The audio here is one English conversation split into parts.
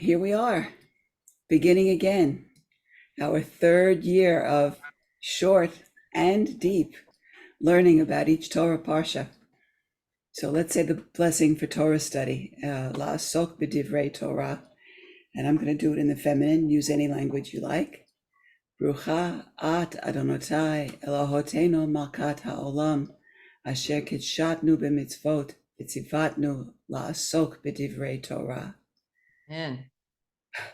Here we are, beginning again, our third year of short and deep learning about each Torah parsha. So let's say the blessing for Torah study, La'asok b'divrei Torah, and I'm going to do it in the feminine. Use any language you like. Brucha at Adonotai Elohoteinu malkat ha'olam asher kitshatnu b'mitzvot v'tzivatnu la'asok b'divrei Torah. Amen.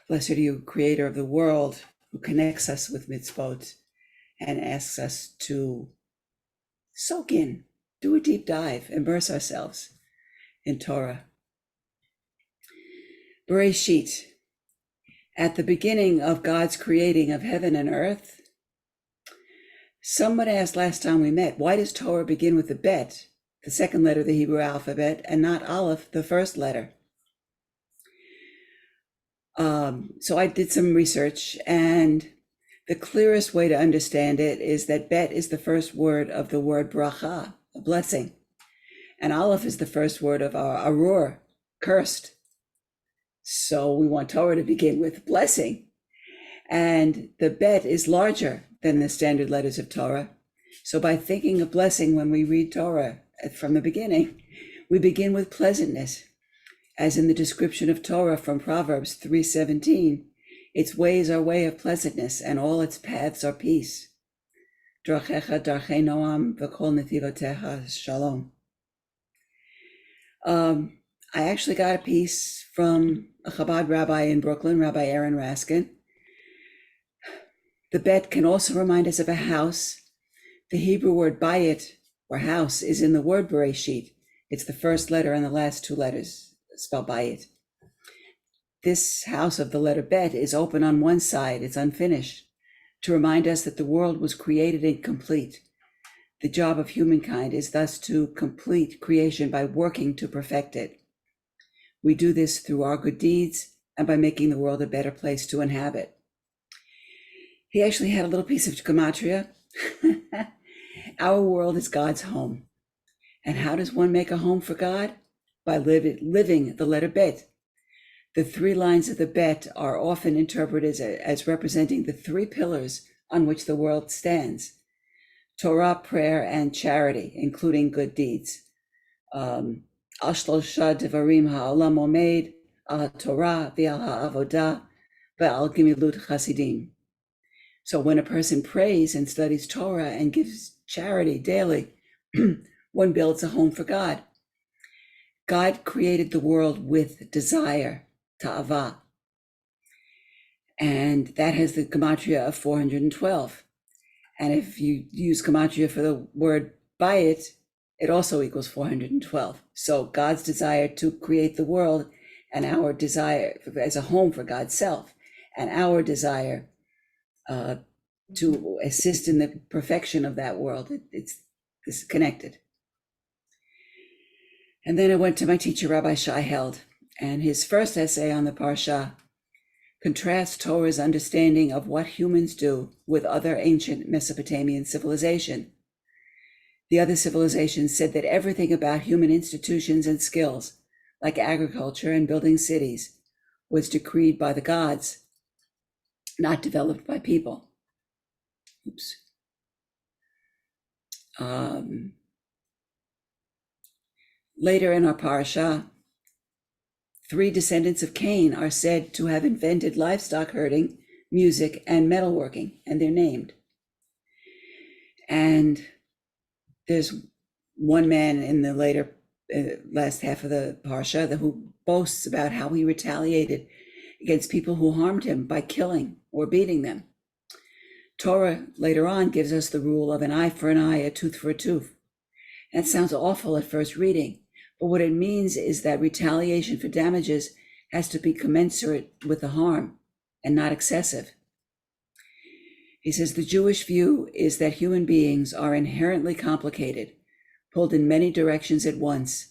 Blessed are you, creator of the world, who connects us with mitzvot and asks us to soak in, do a deep dive, immerse ourselves in Torah. Bereishit, at the beginning of God's creating of heaven and earth, someone asked last time we met, why does Torah begin with the bet, the second letter of the Hebrew alphabet, and not Aleph, the first letter? So I did some research, and the clearest way to understand it is that bet is the first word of the word bracha, a blessing. And Aleph is the first word of arur, cursed. So we want Torah to begin with blessing. And the bet is larger than the standard letters of Torah. So by thinking of blessing when we read Torah from the beginning, we begin with pleasantness. As in the description of Torah from Proverbs 3:17, its ways are way of pleasantness, and all its paths are peace. Drachecha darchei noam v'kol netivotecha shalom. I actually got a piece from a Chabad rabbi in Brooklyn, Rabbi Aaron Raskin. The bet can also remind us of a house. The Hebrew word bayit, or house, is in the word Bereishit. It's the first letter and the last two letters spelled bayit. This house of the letter bet is open on one side, it's unfinished, to remind us that the world was created incomplete. The job of humankind is thus to complete creation by working to perfect it. We do this through our good deeds and by making the world a better place to inhabit. He actually had a little piece of gematria. Our world is God's home. And how does one make a home for God? By living the letter bet. The three lines of the bet are often interpreted as representing the three pillars on which the world stands: Torah, prayer, and charity, including good deeds. Al shlosha devarim ha'olam omed, al Torah v'al ha'avodah v'al gemilut chasidim. So when a person prays and studies Torah and gives charity daily, one builds a home for God. God created the world with desire, ta'ava. And that has the gematria of 412. And if you use gematria for the word bayit, it also equals 412. So God's desire to create the world and our desire as a home for God's self, and our desire to assist in the perfection of that world, it's connected. And then I went to my teacher, Rabbi Shai Held, and his first essay on the Parsha contrasts Torah's understanding of what humans do with other ancient Mesopotamian civilization. The other civilizations said that everything about human institutions and skills, like agriculture and building cities, was decreed by the gods, not developed by people. Oops. Later in our Parsha, 3 descendants of Cain are said to have invented livestock herding, music, and metalworking, and they're named. And there's one man in the later last half of the Parsha who boasts about how he retaliated against people who harmed him by killing or beating them. Torah later on gives us the rule of an eye for an eye, a tooth for a tooth. That sounds awful at first reading, but what it means is that retaliation for damages has to be commensurate with the harm and not excessive. He says the Jewish view is that human beings are inherently complicated, pulled in many directions at once,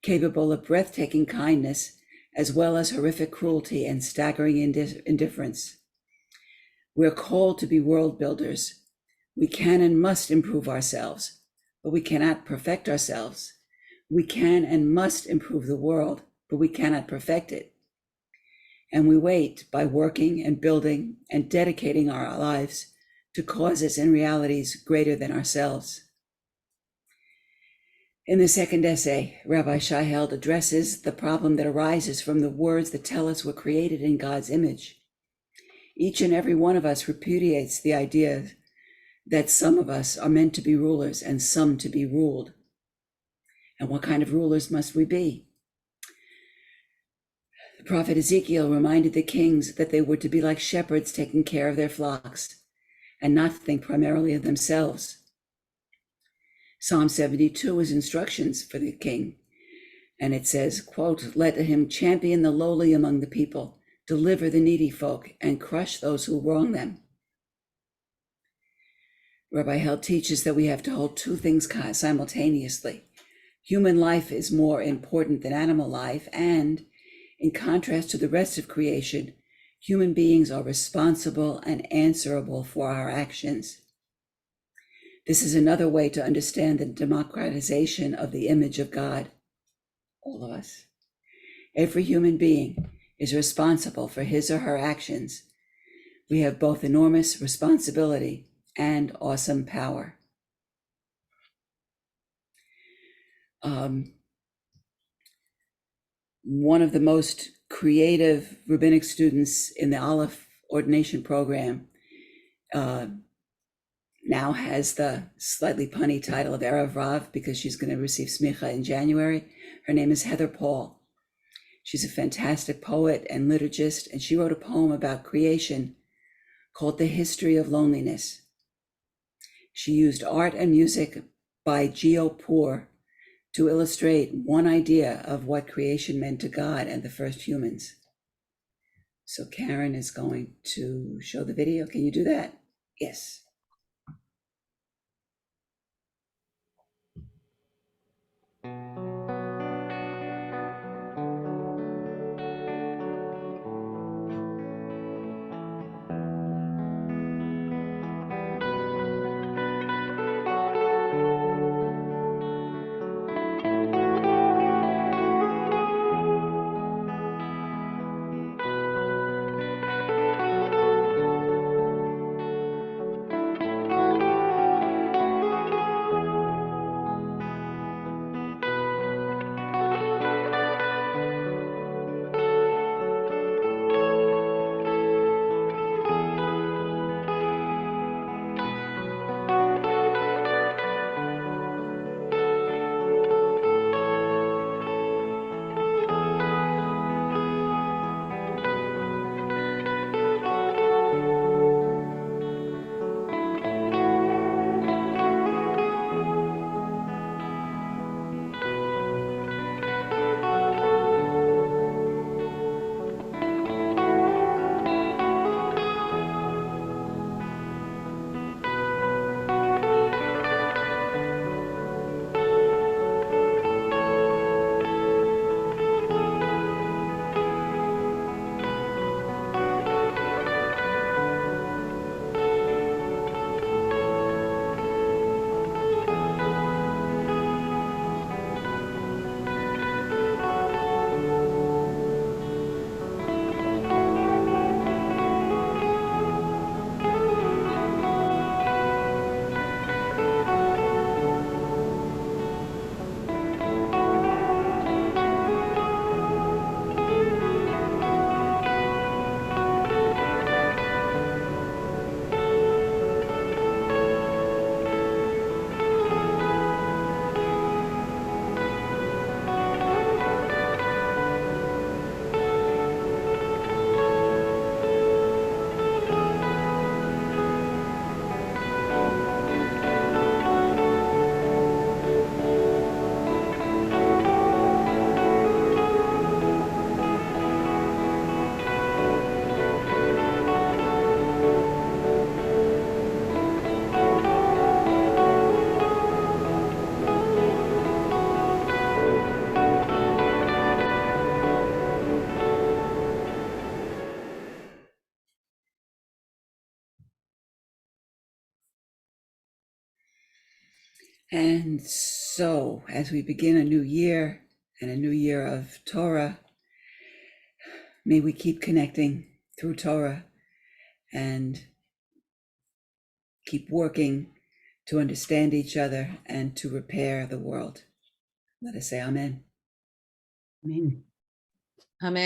capable of breathtaking kindness, as well as horrific cruelty and staggering indifference. We're called to be world builders. We can and must improve ourselves, but we cannot perfect ourselves. We can and must improve the world, but we cannot perfect it. And we wait by working and building and dedicating our lives to causes and realities greater than ourselves. In the second essay, Rabbi Shiheld addresses the problem that arises from the words that tell us we're created in God's image. Each and every one of us repudiates the idea that some of us are meant to be rulers and some to be ruled. And what kind of rulers must we be? The prophet Ezekiel reminded the kings that they were to be like shepherds taking care of their flocks and not think primarily of themselves. Psalm 72 is instructions for the king, and it says, quote, "Let him champion the lowly among the people, deliver the needy folk, and crush those who wrong them." Rabbi Held teaches that we have to hold two things simultaneously. Human life is more important than animal life, and in contrast to the rest of creation, human beings are responsible and answerable for our actions. This is another way to understand the democratization of the image of God. All of us. Every human being is responsible for his or her actions. We have both enormous responsibility and awesome power. One of the most creative rabbinic students in the Aleph ordination program now has the slightly punny title of Erev Rav because she's going to receive smicha in January. Her name is Heather Paul. She's a fantastic poet and liturgist, and she wrote a poem about creation called The History of Loneliness. She used art and music by Geo Poor to illustrate one idea of what creation meant to God and the first humans. So Karen is going to show the video. Can you do that? Yes. And so, as we begin a new year and a new year of Torah, May we keep connecting through Torah and keep working to understand each other and to repair the world. Let us say Amen. Amen.